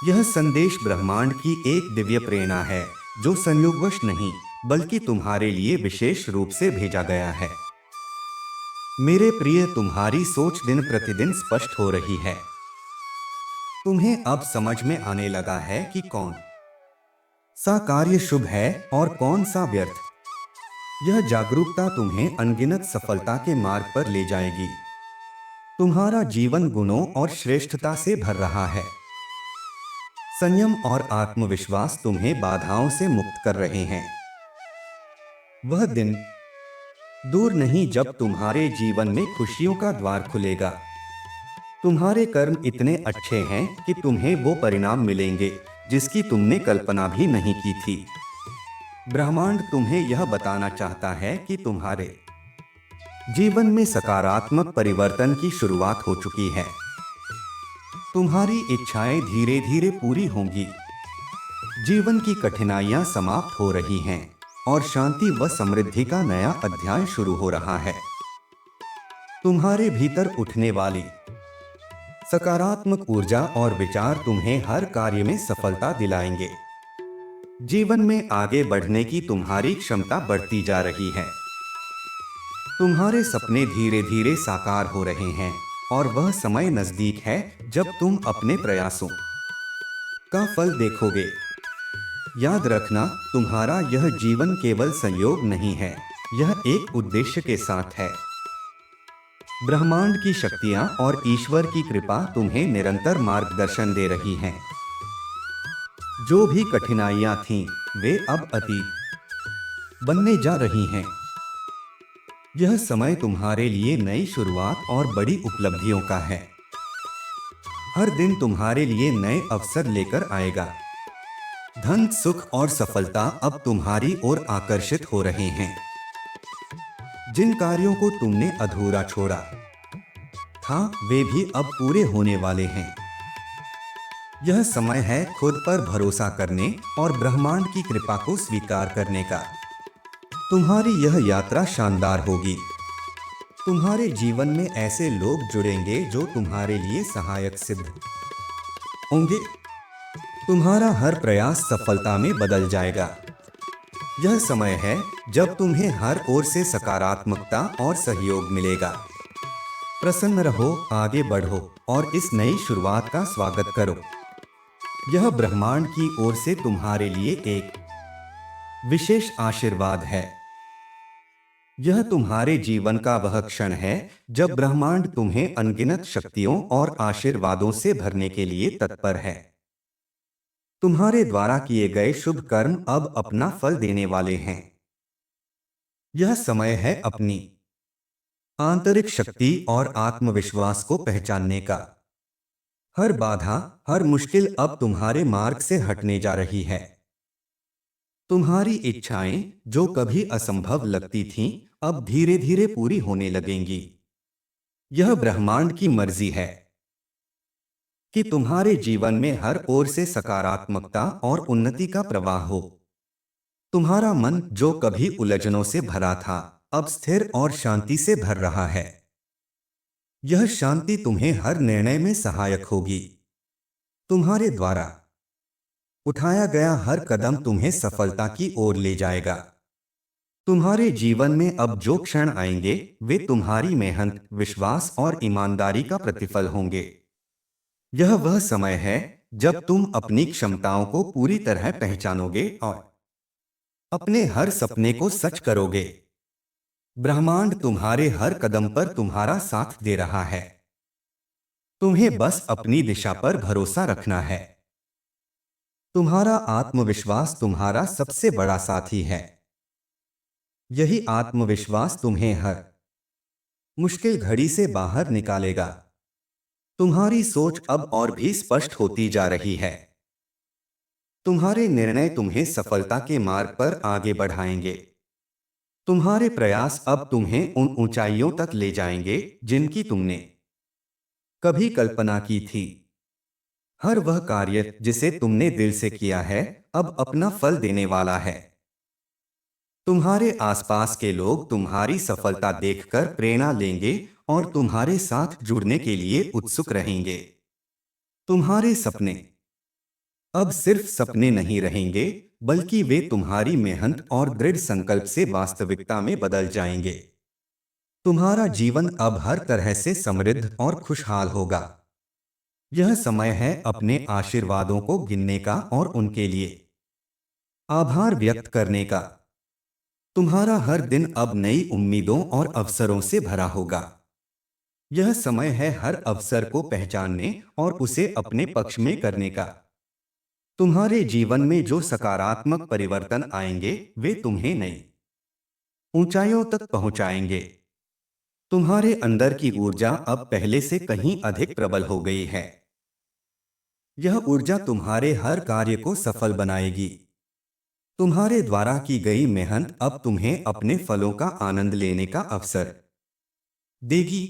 यह संदेश ब्रह्मांड की एक दिव्य प्रेरणा है जो संयोगवश नहीं बल्कि तुम्हारे लिए विशेष रूप से भेजा गया है। मेरे प्रिय, तुम्हारी सोच दिन प्रतिदिन स्पष्ट हो रही है। तुम्हें अब समझ में आने लगा है कि कौन सा कार्य शुभ है और कौन सा व्यर्थ। यह जागरूकता तुम्हें अनगिनत सफलता के मार्ग पर ले जाएगी। तुम्हारा जीवन गुणों और श्रेष्ठता से भर रहा है। संयम और आत्मविश्वास तुम्हें बाधाओं से मुक्त कर रहे हैं। वह दिन दूर नहीं जब तुम्हारे जीवन में खुशियों का द्वार खुलेगा। तुम्हारे कर्म इतने अच्छे हैं कि तुम्हें वो परिणाम मिलेंगे जिसकी तुमने कल्पना भी नहीं की थी। ब्रह्मांड तुम्हें यह बताना चाहता है कि तुम्हारे जीवन में सकारात्मक परिवर्तन की शुरुआत हो चुकी है। तुम्हारी इच्छाएं धीरे धीरे पूरी होंगी। जीवन की कठिनाइयां समाप्त हो रही हैं और शांति व समृद्धि का नया अध्याय शुरू हो रहा है। तुम्हारे भीतर उठने वाली सकारात्मक ऊर्जा और विचार तुम्हें हर कार्य में सफलता दिलाएंगे। जीवन में आगे बढ़ने की तुम्हारी क्षमता बढ़ती जा रही है। तुम्हारे सपने धीरे धीरे साकार हो रहे हैं और वह समय नजदीक है जब तुम अपने प्रयासों का फल देखोगे। याद रखना, तुम्हारा यह जीवन केवल संयोग नहीं है, यह एक उद्देश्य के साथ है। ब्रह्मांड की शक्तियां और ईश्वर की कृपा तुम्हें निरंतर मार्गदर्शन दे रही हैं। जो भी कठिनाइयां थीं, वे अब अतीत बनने जा रही हैं। यह समय तुम्हारे लिए नई शुरुआत और बड़ी उपलब्धियों का है। हर दिन तुम्हारे लिए नए अवसर लेकर आएगा। धन, सुख और सफलता अब तुम्हारी ओर आकर्षित हो रहे हैं। जिन कार्यों को तुमने अधूरा छोड़ा था, वे भी अब पूरे होने वाले हैं। यह समय है खुद पर भरोसा करने और ब्रह्मांड की कृपा को स्वीकार करने का। तुम्हारी यह यात्रा शानदार होगी। तुम्हारे जीवन में ऐसे लोग जुड़ेंगे जो तुम्हारे लिए सहायक सिद्ध होंगे। तुम्हारा हर प्रयास सफलता में बदल जाएगा। यह समय है जब तुम्हें हर ओर से सकारात्मकता और सहयोग मिलेगा। प्रसन्न रहो, आगे बढ़ो और इस नई शुरुआत का स्वागत करो। यह ब्रह्मांड की ओर से तुम्हारे लिए एक विशेष आशीर्वाद है। यह तुम्हारे जीवन का वह क्षण है जब ब्रह्मांड तुम्हें अनगिनत शक्तियों और आशीर्वादों से भरने के लिए तत्पर है। तुम्हारे द्वारा किए गए शुभ कर्म अब अपना फल देने वाले हैं। यह समय है अपनी आंतरिक शक्ति और आत्मविश्वास को पहचानने का। हर बाधा, हर मुश्किल अब तुम्हारे मार्ग से हटने जा रही है। तुम्हारी इच्छाएं जो कभी असंभव लगती थीं, अब धीरे धीरे पूरी होने लगेंगी। यह ब्रह्मांड की मर्जी है कि तुम्हारे जीवन में हर ओर से सकारात्मकता और उन्नति का प्रवाह हो। तुम्हारा मन जो कभी उलझनों से भरा था, अब स्थिर और शांति से भर रहा है। यह शांति तुम्हें हर निर्णय में सहायक होगी। तुम्हारे द्वारा उठाया गया हर कदम तुम्हें सफलता की ओर ले जाएगा। तुम्हारे जीवन में अब जो क्षण आएंगे, वे तुम्हारी मेहनत, विश्वास और ईमानदारी का प्रतिफल होंगे। यह वह समय है जब तुम अपनी क्षमताओं को पूरी तरह पहचानोगे और अपने हर सपने को सच करोगे। ब्रह्मांड तुम्हारे हर कदम पर तुम्हारा साथ दे रहा है। तुम्हें बस अपनी दिशा पर भरोसा रखना है। तुम्हारा आत्मविश्वास तुम्हारा सबसे बड़ा साथी है। यही आत्मविश्वास तुम्हें हर मुश्किल घड़ी से बाहर निकालेगा। तुम्हारी सोच अब और भी स्पष्ट होती जा रही है। तुम्हारे निर्णय तुम्हें सफलता के मार्ग पर आगे बढ़ाएंगे। तुम्हारे प्रयास अब तुम्हें उन ऊंचाइयों तक ले जाएंगे जिनकी तुमने कभी कल्पना की थी। हर वह कार्य जिसे तुमने दिल से किया है, अब अपना फल देने वाला है। तुम्हारे आसपास के लोग तुम्हारी सफलता देखकर प्रेरणा लेंगे और तुम्हारे साथ जुड़ने के लिए उत्सुक रहेंगे। तुम्हारे सपने अब सिर्फ सपने नहीं रहेंगे, बल्कि वे तुम्हारी मेहनत और दृढ़ संकल्प से वास्तविकता में बदल जाएंगे। तुम्हारा जीवन अब हर तरह से समृद्ध और खुशहाल होगा। यह समय है अपने आशीर्वादों को गिनने का और उनके लिए आभार व्यक्त करने का। तुम्हारा हर दिन अब नई उम्मीदों और अवसरों से भरा होगा। यह समय है हर अवसर को पहचानने और उसे अपने पक्ष में करने का। तुम्हारे जीवन में जो सकारात्मक परिवर्तन आएंगे, वे तुम्हें नई ऊंचाइयों तक पहुंचाएंगे। तुम्हारे अंदर की ऊर्जा अब पहले से कहीं अधिक प्रबल हो गई है। यह ऊर्जा तुम्हारे हर कार्य को सफल बनाएगी। तुम्हारे द्वारा की गई मेहनत अब तुम्हें अपने फलों का आनंद लेने का अवसर देगी।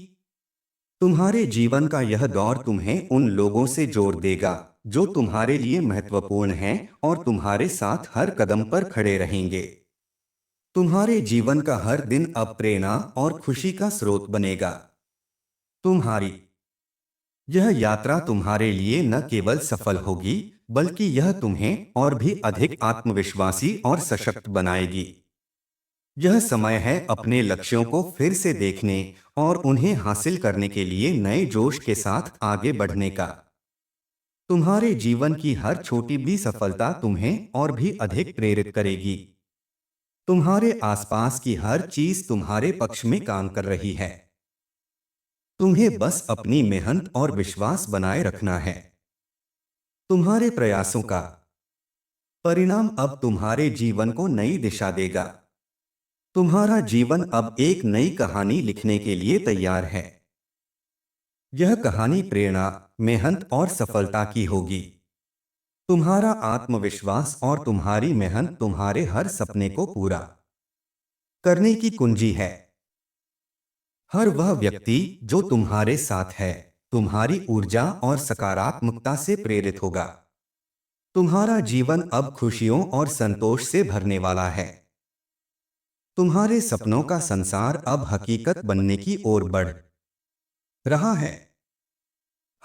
तुम्हारे जीवन का यह दौर तुम्हें उन लोगों से जोड़ देगा जो तुम्हारे लिए महत्वपूर्ण हैं और तुम्हारे साथ हर कदम पर खड़े रहेंगे। तुम्हारे जीवन का हर दिन अब प्रेरणा और खुशी का स्रोत बनेगा। तुम्हारी यह यात्रा तुम्हारे लिए न केवल सफल होगी, बल्कि यह तुम्हें और भी अधिक आत्मविश्वासी और सशक्त बनाएगी। यह समय है अपने लक्ष्यों को फिर से देखने और उन्हें हासिल करने के लिए नए जोश के साथ आगे बढ़ने का। तुम्हारे जीवन की हर छोटी भी सफलता तुम्हें और भी अधिक प्रेरित करेगी। तुम्हारे आसपास की हर चीज तुम्हारे पक्ष में काम कर रही है। तुम्हें बस अपनी मेहनत और विश्वास बनाए रखना है। तुम्हारे प्रयासों का परिणाम अब तुम्हारे जीवन को नई दिशा देगा। तुम्हारा जीवन अब एक नई कहानी लिखने के लिए तैयार है। यह कहानी प्रेरणा, मेहनत और सफलता की होगी। तुम्हारा आत्मविश्वास और तुम्हारी मेहनत तुम्हारे हर सपने को पूरा करने की कुंजी है। हर वह व्यक्ति जो तुम्हारे साथ है, तुम्हारी ऊर्जा और सकारात्मकता से प्रेरित होगा। तुम्हारा जीवन अब खुशियों और संतोष से भरने वाला है। तुम्हारे सपनों का संसार अब हकीकत बनने की ओर बढ़ रहा है।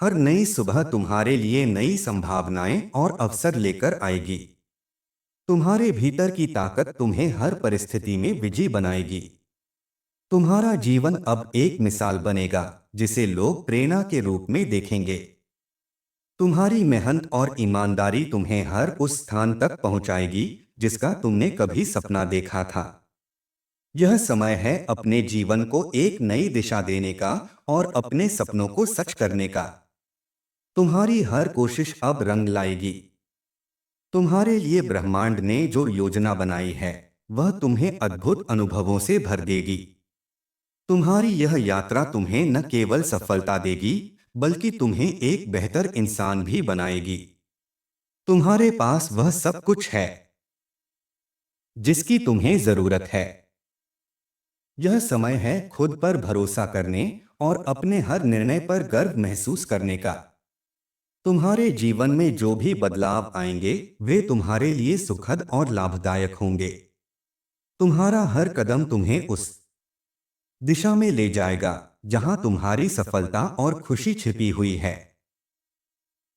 हर नई सुबह तुम्हारे लिए नई संभावनाएं और अवसर लेकर आएगी। तुम्हारे भीतर की ताकत तुम्हें हर परिस्थिति में विजयी बनाएगी। तुम्हारा जीवन अब एक मिसाल बनेगा जिसे लोग प्रेरणा के रूप में देखेंगे। तुम्हारी मेहनत और ईमानदारी तुम्हें हर उस स्थान तक पहुंचाएगी जिसका तुमने कभी सपना देखा था। यह समय है अपने जीवन को एक नई दिशा देने का और अपने सपनों को सच करने का। तुम्हारी हर कोशिश अब रंग लाएगी। तुम्हारे लिए ब्रह्मांड ने जो योजना बनाई है, वह तुम्हें अद्भुत अनुभवों से भर देगी। तुम्हारी यह यात्रा तुम्हें न केवल सफलता देगी, बल्कि तुम्हें एक बेहतर इंसान भी बनाएगी। तुम्हारे पास वह सब कुछ है जिसकी तुम्हें जरूरत है। यह समय है खुद पर भरोसा करने और अपने हर निर्णय पर गर्व महसूस करने का। तुम्हारे जीवन में जो भी बदलाव आएंगे, वे तुम्हारे लिए सुखद और लाभदायक होंगे। तुम्हारा हर कदम तुम्हें उस दिशा में ले जाएगा जहां तुम्हारी सफलता और खुशी छिपी हुई है।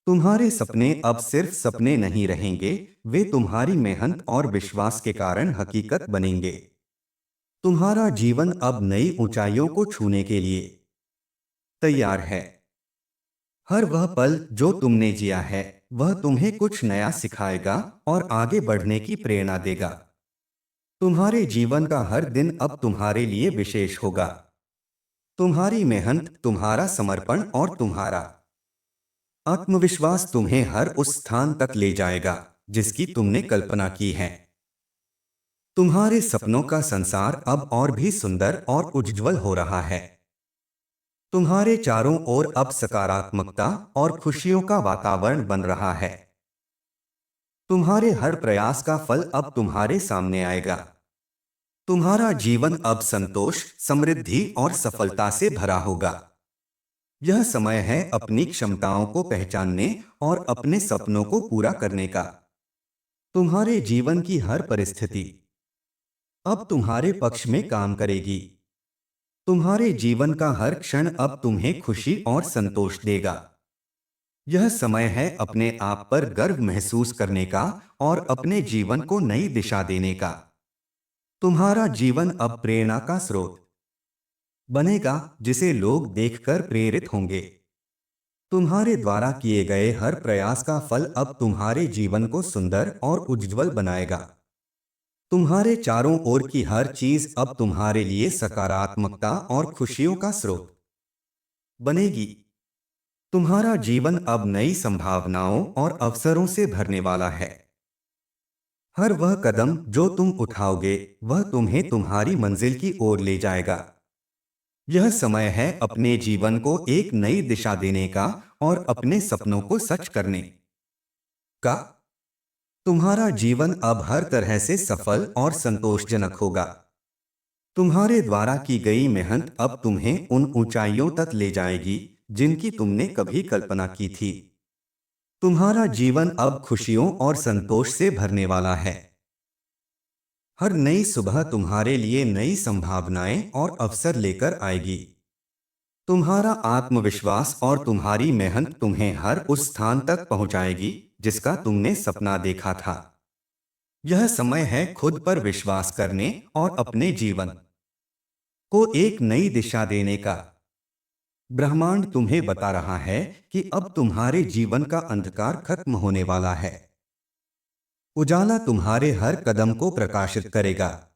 तुम्हारे सपने अब सिर्फ सपने नहीं रहेंगे, वे तुम्हारी मेहनत और विश्वास के कारण हकीकत बनेंगे। तुम्हारा जीवन अब नई ऊंचाइयों को छूने के लिए तैयार है। हर वह पल जो तुमने जिया है, वह तुम्हें कुछ नया सिखाएगा और आगे बढ़ने की प्रेरणा देगा। तुम्हारे जीवन का हर दिन अब तुम्हारे लिए विशेष होगा। तुम्हारी मेहनत, तुम्हारा समर्पण और तुम्हारा आत्मविश्वास तुम्हें हर उस स्थान तक ले जाएगा जिसकी तुमने कल्पना की है। तुम्हारे सपनों का संसार अब और भी सुंदर और उज्ज्वल हो रहा है। तुम्हारे चारों ओर अब सकारात्मकता और खुशियों का वातावरण बन रहा है। तुम्हारे हर प्रयास का फल अब तुम्हारे सामने आएगा। तुम्हारा जीवन अब संतोष, समृद्धि और सफलता से भरा होगा। यह समय है अपनी क्षमताओं को पहचानने और अपने सपनों को पूरा करने का। तुम्हारे जीवन की हर परिस्थिति अब तुम्हारे पक्ष में काम करेगी। तुम्हारे जीवन का हर क्षण अब तुम्हें खुशी और संतोष देगा। यह समय है अपने आप पर गर्व महसूस करने का और अपने जीवन को नई दिशा देने का। तुम्हारा जीवन अब प्रेरणा का स्रोत बनेगा, जिसे लोग देखकर प्रेरित होंगे। तुम्हारे द्वारा किए गए हर प्रयास का फल अब तुम्हारे जीवन को सुंदर और उज्ज्वल बनाएगा। तुम्हारे चारों ओर की हर चीज अब तुम्हारे लिए सकारात्मकता और खुशियों का स्रोत बनेगी। तुम्हारा जीवन अब नई संभावनाओं और अवसरों से भरने वाला है। हर वह कदम जो तुम उठाओगे, वह तुम्हें तुम्हारी मंजिल की ओर ले जाएगा। यह समय है अपने जीवन को एक नई दिशा देने का और अपने सपनों को सच करने का। तुम्हारा जीवन अब हर तरह से सफल और संतोषजनक होगा। तुम्हारे द्वारा की गई मेहनत अब तुम्हें उन ऊंचाइयों तक ले जाएगी जिनकी तुमने कभी कल्पना की थी। तुम्हारा जीवन अब खुशियों और संतोष से भरने वाला है। हर नई सुबह तुम्हारे लिए नई संभावनाएं और अवसर लेकर आएगी। तुम्हारा आत्मविश्वास और तुम्हारी मेहनत तुम्हें हर उस स्थान तक पहुंचाएगी जिसका तुमने सपना देखा था। यह समय है खुद पर विश्वास करने और अपने जीवन को एक नई दिशा देने का। ब्रह्मांड तुम्हें बता रहा है कि अब तुम्हारे जीवन का अंधकार खत्म होने वाला है। उजाला तुम्हारे हर कदम को प्रकाशित करेगा।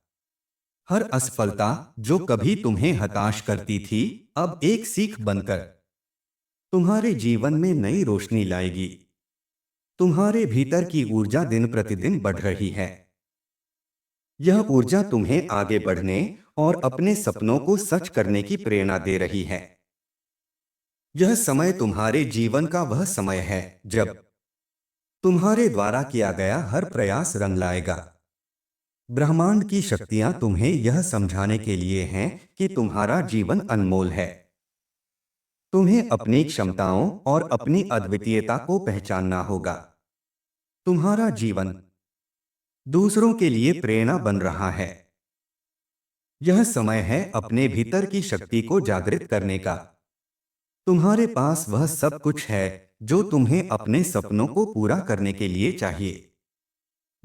हर असफलता जो कभी तुम्हें हताश करती थी, अब एक सीख बनकर तुम्हारे जीवन में नई रोशनी लाएगी। तुम्हारे भीतर की ऊर्जा दिन प्रतिदिन बढ़ रही है। यह ऊर्जा तुम्हें आगे बढ़ने और अपने सपनों को सच करने की प्रेरणा दे रही है। यह समय तुम्हारे जीवन का वह समय है जब तुम्हारे द्वारा किया गया हर प्रयास रंग लाएगा। ब्रह्मांड की शक्तियां तुम्हें यह समझाने के लिए हैं कि तुम्हारा जीवन अनमोल है। तुम्हें अपनी क्षमताओं और अपनी अद्वितीयता को पहचानना होगा। तुम्हारा जीवन दूसरों के लिए प्रेरणा बन रहा है। यह समय है अपने भीतर की शक्ति को जागृत करने का। तुम्हारे पास वह सब कुछ है जो तुम्हें अपने सपनों को पूरा करने के लिए चाहिए।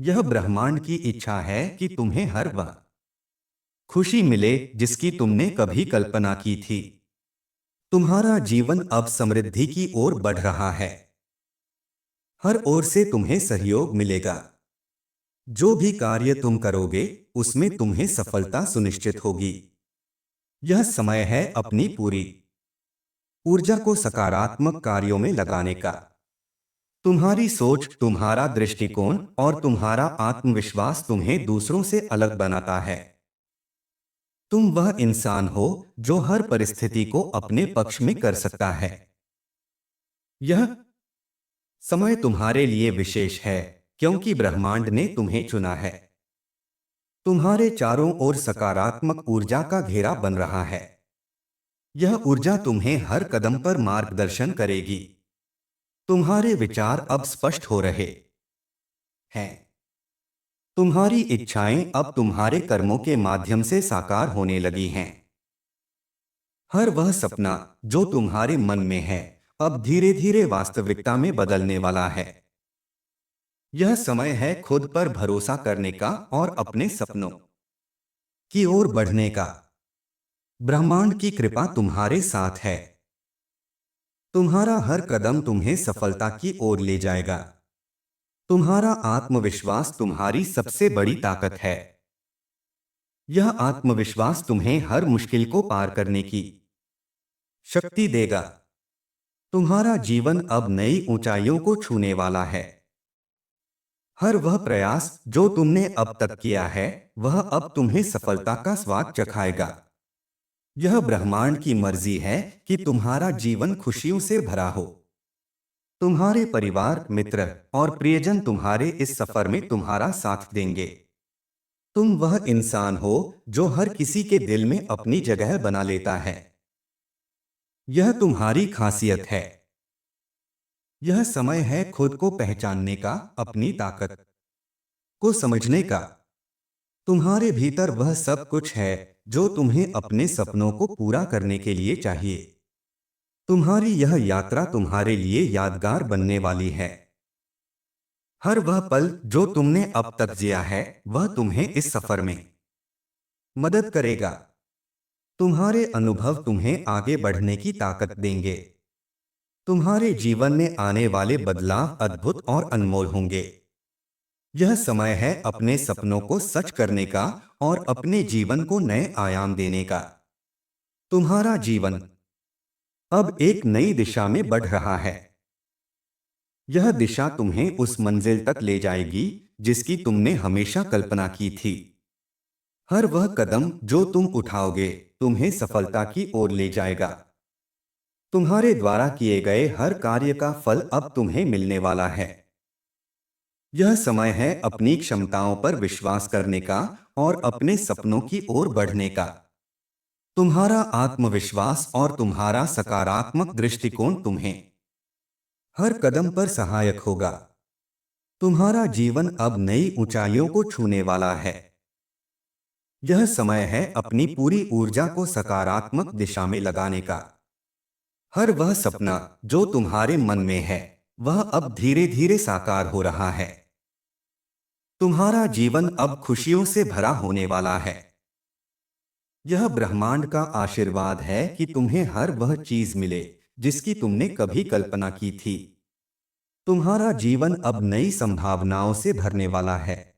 यह ब्रह्मांड की इच्छा है कि तुम्हें हर वह खुशी मिले जिसकी तुमने कभी कल्पना की थी। तुम्हारा जीवन अब समृद्धि की ओर बढ़ रहा है। हर ओर से तुम्हें सहयोग मिलेगा। जो भी कार्य तुम करोगे, उसमें तुम्हें सफलता सुनिश्चित होगी। यह समय है अपनी पूरी ऊर्जा को सकारात्मक कार्यों में लगाने का। तुम्हारी सोच, तुम्हारा दृष्टिकोण और तुम्हारा आत्मविश्वास तुम्हें दूसरों से अलग बनाता है। तुम वह इंसान हो जो हर परिस्थिति को अपने पक्ष में कर सकता है। यह समय तुम्हारे लिए विशेष है क्योंकि ब्रह्मांड ने तुम्हें चुना है। तुम्हारे चारों ओर सकारात्मक ऊर्जा का घेरा बन रहा है। यह ऊर्जा तुम्हें हर कदम पर मार्गदर्शन करेगी। तुम्हारे विचार अब स्पष्ट हो रहे हैं। तुम्हारी इच्छाएं अब तुम्हारे कर्मों के माध्यम से साकार होने लगी हैं। हर वह सपना जो तुम्हारे मन में है, अब धीरे धीरे वास्तविकता में बदलने वाला है। यह समय है खुद पर भरोसा करने का और अपने सपनों की ओर बढ़ने का। ब्रह्मांड की कृपा तुम्हारे साथ है। तुम्हारा हर कदम तुम्हें सफलता की ओर ले जाएगा। तुम्हारा आत्मविश्वास तुम्हारी सबसे बड़ी ताकत है। यह आत्मविश्वास तुम्हें हर मुश्किल को पार करने की शक्ति देगा। तुम्हारा जीवन अब नई ऊंचाइयों को छूने वाला है। हर वह प्रयास जो तुमने अब तक किया है, वह अब तुम्हें सफलता का स्वाद चखाएगा। यह ब्रह्मांड की मर्जी है कि तुम्हारा जीवन खुशियों से भरा हो। तुम्हारे परिवार, मित्र और प्रियजन तुम्हारे इस सफर में तुम्हारा साथ देंगे। तुम वह इंसान हो जो हर किसी के दिल में अपनी जगह बना लेता है। यह तुम्हारी खासियत है। यह समय है खुद को पहचानने का, अपनी ताकत को समझने का। तुम्हारे भीतर वह सब कुछ है जो तुम्हें अपने सपनों को पूरा करने के लिए चाहिए। तुम्हारी यह यात्रा तुम्हारे लिए यादगार बनने वाली है। हर वह पल जो तुमने अब तक जिया है, वह तुम्हें इस सफर में मदद करेगा। तुम्हारे अनुभव तुम्हें आगे बढ़ने की ताकत देंगे। तुम्हारे जीवन में आने वाले बदलाव अद्भुत और अनमोल होंगे। यह समय है अपने सपनों को सच करने का और अपने जीवन को नए आयाम देने का। तुम्हारा जीवन अब एक नई दिशा में बढ़ रहा है। यह दिशा तुम्हें उस मंजिल तक ले जाएगी जिसकी तुमने हमेशा कल्पना की थी। हर वह कदम जो तुम उठाओगे तुम्हें सफलता की ओर ले जाएगा। तुम्हारे द्वारा किए गए हर कार्य का फल अब तुम्हें मिलने वाला है। यह समय है अपनी क्षमताओं पर विश्वास करने का और अपने सपनों की ओर बढ़ने का। तुम्हारा आत्मविश्वास और तुम्हारा सकारात्मक दृष्टिकोण तुम्हें हर कदम पर सहायक होगा। तुम्हारा जीवन अब नई ऊंचाइयों को छूने वाला है। यह समय है अपनी पूरी ऊर्जा को सकारात्मक दिशा में लगाने का। हर वह सपना जो तुम्हारे मन में है, वह अब धीरे धीरे साकार हो रहा है। तुम्हारा जीवन अब खुशियों से भरा होने वाला है। यह ब्रह्मांड का आशीर्वाद है कि तुम्हें हर वह चीज मिले जिसकी तुमने कभी कल्पना की थी। तुम्हारा जीवन अब नई संभावनाओं से भरने वाला है।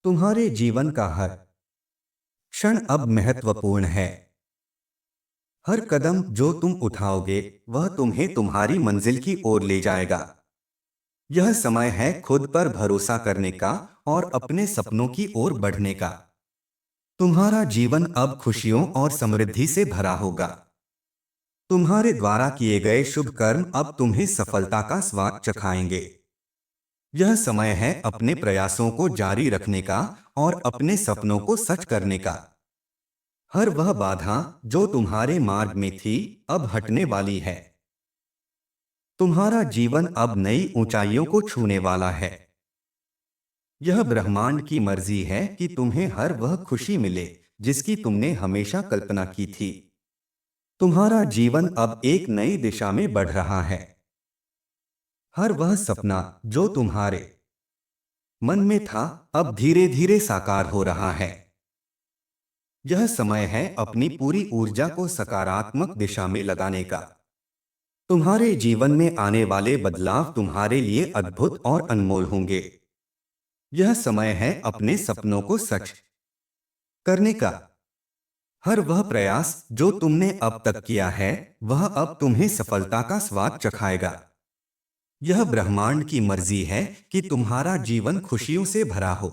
तुम्हारे जीवन का हर क्षण अब महत्वपूर्ण है। हर कदम जो तुम उठाओगे वह तुम्हें तुम्हारी मंजिल की ओर ले जाएगा। यह समय है खुद पर भरोसा करने का और अपने सपनों की ओर बढ़ने का। तुम्हारा जीवन अब खुशियों और समृद्धि से भरा होगा। तुम्हारे द्वारा किए गए शुभ कर्म अब तुम्हें सफलता का स्वाद चखाएंगे। यह समय है अपने प्रयासों को जारी रखने का और अपने सपनों को सच करने का। हर वह बाधा जो तुम्हारे मार्ग में थी अब हटने वाली है। तुम्हारा जीवन अब नई ऊंचाइयों को छूने वाला है। यह ब्रह्मांड की मर्जी है कि तुम्हें हर वह खुशी मिले जिसकी तुमने हमेशा कल्पना की थी। तुम्हारा जीवन अब एक नई दिशा में बढ़ रहा है। हर वह सपना जो तुम्हारे मन में था अब धीरे धीरे साकार हो रहा है। यह समय है अपनी पूरी ऊर्जा को सकारात्मक दिशा में लगाने का। तुम्हारे जीवन में आने वाले बदलाव तुम्हारे लिए अद्भुत और अनमोल होंगे। यह समय है अपने सपनों को सच करने का। हर वह प्रयास जो तुमने अब तक किया है, वह अब तुम्हें सफलता का स्वाद चखाएगा। यह ब्रह्मांड की मर्जी है कि तुम्हारा जीवन खुशियों से भरा हो।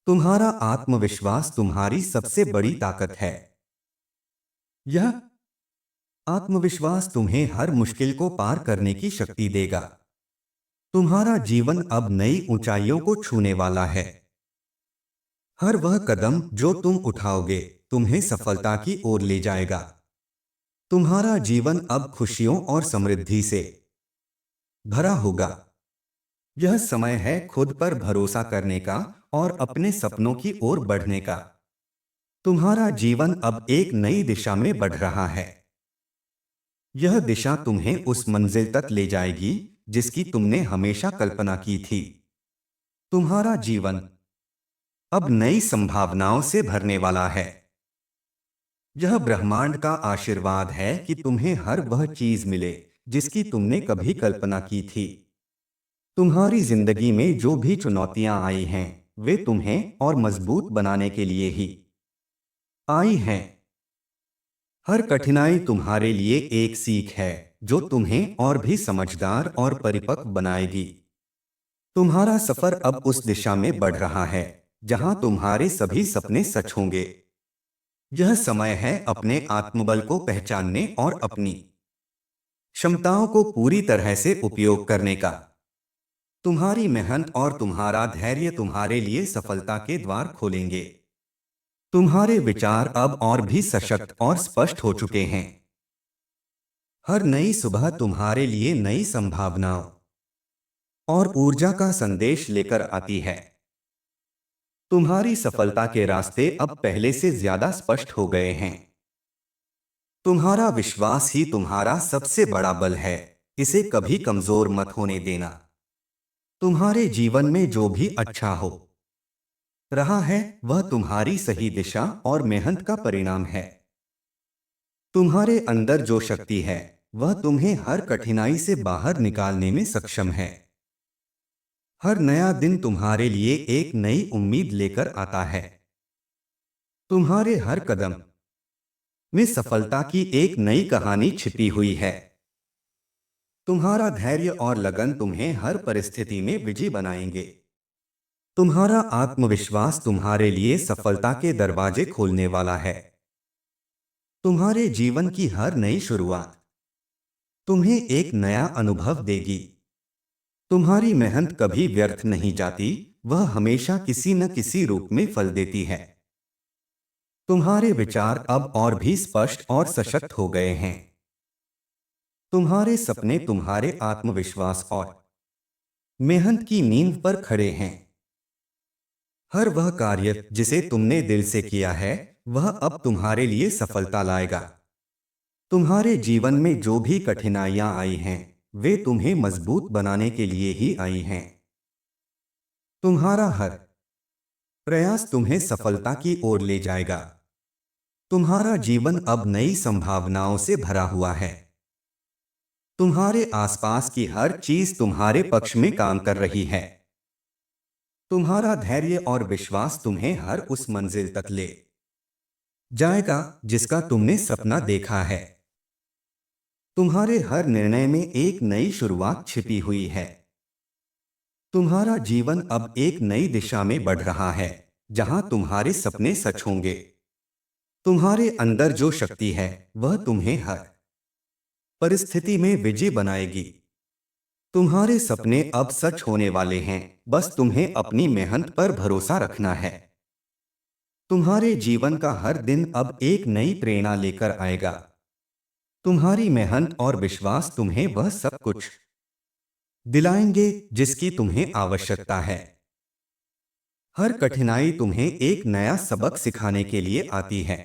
तुम्हारा आत्मविश्वास तुम्हारी सबसे बड़ी ताकत है। यह आत्मविश्वास तुम्हें हर मुश्किल को पार करने की शक्ति देगा। तुम्हारा जीवन अब नई ऊंचाइयों को छूने वाला है। हर वह कदम जो तुम उठाओगे तुम्हें सफलता की ओर ले जाएगा। तुम्हारा जीवन अब खुशियों और समृद्धि से भरा होगा। यह समय है खुद पर भरोसा करने का और अपने सपनों की ओर बढ़ने का। तुम्हारा जीवन अब एक नई दिशा में बढ़ रहा है। यह दिशा तुम्हें उस मंजिल तक ले जाएगी जिसकी तुमने हमेशा कल्पना की थी। तुम्हारा जीवन अब नई संभावनाओं से भरने वाला है। यह ब्रह्मांड का आशीर्वाद है कि तुम्हें हर वह चीज मिले जिसकी तुमने कभी कल्पना की थी। तुम्हारी जिंदगी में जो भी चुनौतियां आई हैं, वे तुम्हें और मजबूत बनाने के लिए ही आई हैं। हर कठिनाई तुम्हारे लिए एक सीख है जो तुम्हें और भी समझदार और परिपक्व बनाएगी। तुम्हारा सफर अब उस दिशा में बढ़ रहा है जहां तुम्हारे सभी सपने सच होंगे। यह समय है अपने आत्मबल को पहचानने और अपनी क्षमताओं को पूरी तरह से उपयोग करने का। तुम्हारी मेहनत और तुम्हारा धैर्य तुम्हारे लिए सफलता के द्वार खोलेंगे। तुम्हारे विचार अब और भी सशक्त और स्पष्ट हो चुके हैं। हर नई सुबह तुम्हारे लिए नई संभावनाओं और ऊर्जा का संदेश लेकर आती है। तुम्हारी सफलता के रास्ते अब पहले से ज्यादा स्पष्ट हो गए हैं। तुम्हारा विश्वास ही तुम्हारा सबसे बड़ा बल है। इसे कभी कमजोर मत होने देना। तुम्हारे जीवन में जो भी अच्छा हो रहा है वह तुम्हारी सही दिशा और मेहनत का परिणाम है। तुम्हारे अंदर जो शक्ति है वह तुम्हें हर कठिनाई से बाहर निकालने में सक्षम है। हर नया दिन तुम्हारे लिए एक नई उम्मीद लेकर आता है। तुम्हारे हर कदम में सफलता की एक नई कहानी छिपी हुई है। तुम्हारा धैर्य और लगन तुम्हें हर परिस्थिति में विजयी बनाएंगे। तुम्हारा आत्मविश्वास तुम्हारे लिए सफलता के दरवाजे खोलने वाला है। तुम्हारे जीवन की हर नई शुरुआत तुम्हें एक नया अनुभव देगी। तुम्हारी मेहनत कभी व्यर्थ नहीं जाती, वह हमेशा किसी न किसी रूप में फल देती है। तुम्हारे विचार अब और भी स्पष्ट और सशक्त हो गए हैं। तुम्हारे सपने तुम्हारे आत्मविश्वास और मेहनत की नींव पर खड़े हैं। हर वह कार्य जिसे तुमने दिल से किया है वह अब तुम्हारे लिए सफलता लाएगा। तुम्हारे जीवन में जो भी कठिनाइयां आई हैं वे तुम्हें मजबूत बनाने के लिए ही आई हैं। तुम्हारा हर प्रयास तुम्हें सफलता की ओर ले जाएगा। तुम्हारा जीवन अब नई संभावनाओं से भरा हुआ है। तुम्हारे आसपास की हर चीज तुम्हारे पक्ष में काम कर रही है। तुम्हारा धैर्य और विश्वास तुम्हें हर उस मंजिल तक ले जाएगा जिसका तुमने सपना देखा है। तुम्हारे हर निर्णय में एक नई शुरुआत छिपी हुई है। तुम्हारा जीवन अब एक नई दिशा में बढ़ रहा है जहां तुम्हारे सपने सच होंगे। तुम्हारे अंदर जो शक्ति है वह तुम्हें हर परिस्थिति में विजय बनाएगी। तुम्हारे सपने अब सच होने वाले हैं, बस तुम्हें अपनी मेहनत पर भरोसा रखना है। तुम्हारे जीवन का हर दिन अब एक नई प्रेरणा लेकर आएगा। तुम्हारी मेहनत और विश्वास तुम्हें वह सब कुछ दिलाएंगे जिसकी तुम्हें आवश्यकता है। हर कठिनाई तुम्हें एक नया सबक सिखाने के लिए आती है।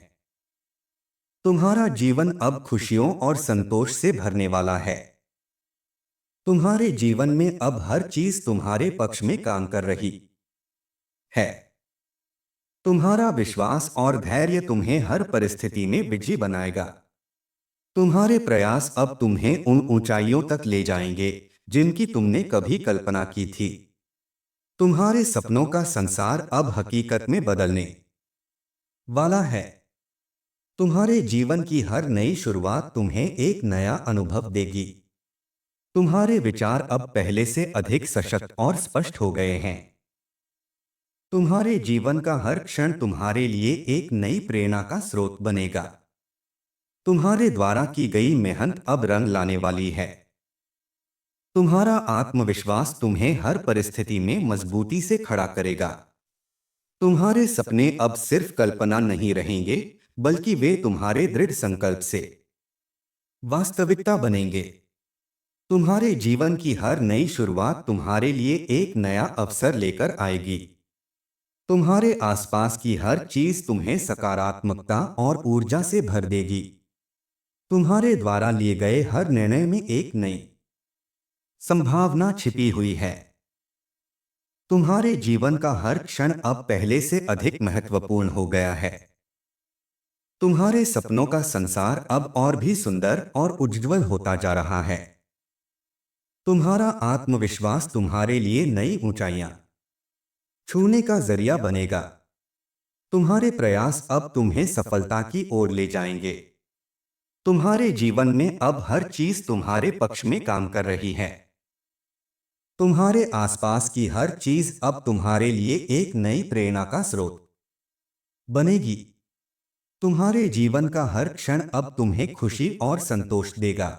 तुम्हारा जीवन अब खुशियों और संतोष से भरने वाला है। तुम्हारे जीवन में अब हर चीज तुम्हारे पक्ष में काम कर रही है। तुम्हारा विश्वास और धैर्य तुम्हें हर परिस्थिति में विजयी बनाएगा। तुम्हारे प्रयास अब तुम्हें उन ऊंचाइयों तक ले जाएंगे जिनकी तुमने कभी कल्पना की थी। तुम्हारे सपनों का संसार अब हकीकत में बदलने वाला है। तुम्हारे जीवन की हर नई शुरुआत तुम्हें एक नया अनुभव देगी। तुम्हारे विचार अब पहले से अधिक सशक्त और स्पष्ट हो गए हैं। तुम्हारे जीवन का हर क्षण तुम्हारे लिए एक नई प्रेरणा का स्रोत बनेगा। तुम्हारे द्वारा की गई मेहनत अब रंग लाने वाली है। तुम्हारा आत्मविश्वास तुम्हें हर परिस्थिति में मजबूती से खड़ा करेगा। तुम्हारे सपने अब सिर्फ कल्पना नहीं रहेंगे, बल्कि वे तुम्हारे दृढ़ संकल्प से वास्तविकता बनेंगे। तुम्हारे जीवन की हर नई शुरुआत तुम्हारे लिए एक नया अवसर लेकर आएगी। तुम्हारे आसपास की हर चीज तुम्हें सकारात्मकता और ऊर्जा से भर देगी। तुम्हारे द्वारा लिए गए हर निर्णय में एक नई संभावना छिपी हुई है। तुम्हारे जीवन का हर क्षण अब पहले से अधिक महत्वपूर्ण हो गया है। तुम्हारे सपनों का संसार अब और भी सुंदर और उज्ज्वल होता जा रहा है। तुम्हारा आत्मविश्वास तुम्हारे लिए नई ऊंचाइयां छूने का जरिया बनेगा। तुम्हारे प्रयास अब तुम्हें सफलता की ओर ले जाएंगे। तुम्हारे जीवन में अब हर चीज तुम्हारे पक्ष में काम कर रही है। तुम्हारे आसपास की हर चीज अब तुम्हारे लिए एक नई प्रेरणा का स्रोत बनेगी। तुम्हारे जीवन का हर क्षण अब तुम्हें खुशी और संतोष देगा।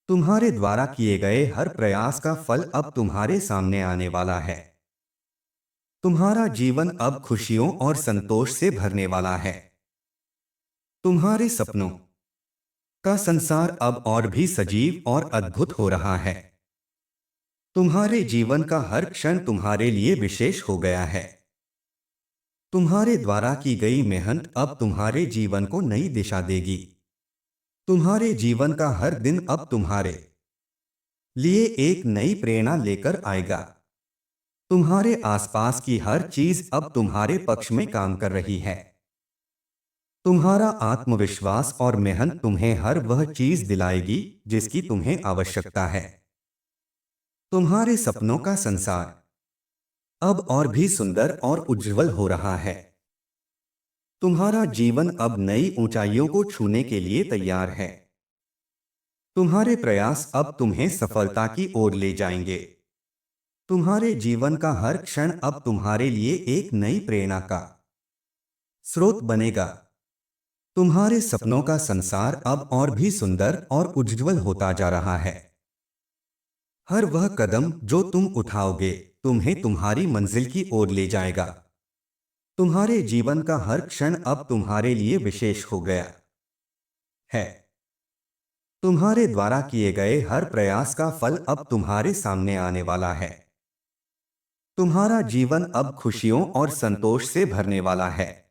तुम्हारे द्वारा किए गए हर प्रयास का फल अब तुम्हारे सामने आने वाला है। तुम्हारा जीवन अब खुशियों और संतोष से भरने वाला है। तुम्हारे सपनों का संसार अब और भी सजीव और अद्भुत हो रहा है। तुम्हारे जीवन का हर क्षण तुम्हारे लिए विशेष हो गया है। तुम्हारे द्वारा की गई मेहनत अब तुम्हारे जीवन को नई दिशा देगी। तुम्हारे जीवन का हर दिन अब तुम्हारे लिए एक नई प्रेरणा लेकर आएगा। तुम्हारे आसपास की हर चीज अब तुम्हारे पक्ष में काम कर रही है। तुम्हारा आत्मविश्वास और मेहनत तुम्हें हर वह चीज दिलाएगी जिसकी तुम्हें आवश्यकता है। तुम्हारे सपनों का संसार अब और भी सुंदर और उज्जवल हो रहा है। तुम्हारा जीवन अब नई ऊंचाइयों को छूने के लिए तैयार है। तुम्हारे प्रयास अब तुम्हें सफलता की ओर ले जाएंगे। तुम्हारे जीवन का हर क्षण अब तुम्हारे लिए एक नई प्रेरणा का स्रोत बनेगा। तुम्हारे सपनों का संसार अब और भी सुंदर और उज्जवल होता जा रहा है। हर वह कदम जो तुम उठाओगे तुम्हें तुम्हारी मंजिल की ओर ले जाएगा। तुम्हारे जीवन का हर क्षण अब तुम्हारे लिए विशेष हो गया है। तुम्हारे द्वारा किए गए हर प्रयास का फल अब तुम्हारे सामने आने वाला है। तुम्हारा जीवन अब खुशियों और संतोष से भरने वाला है।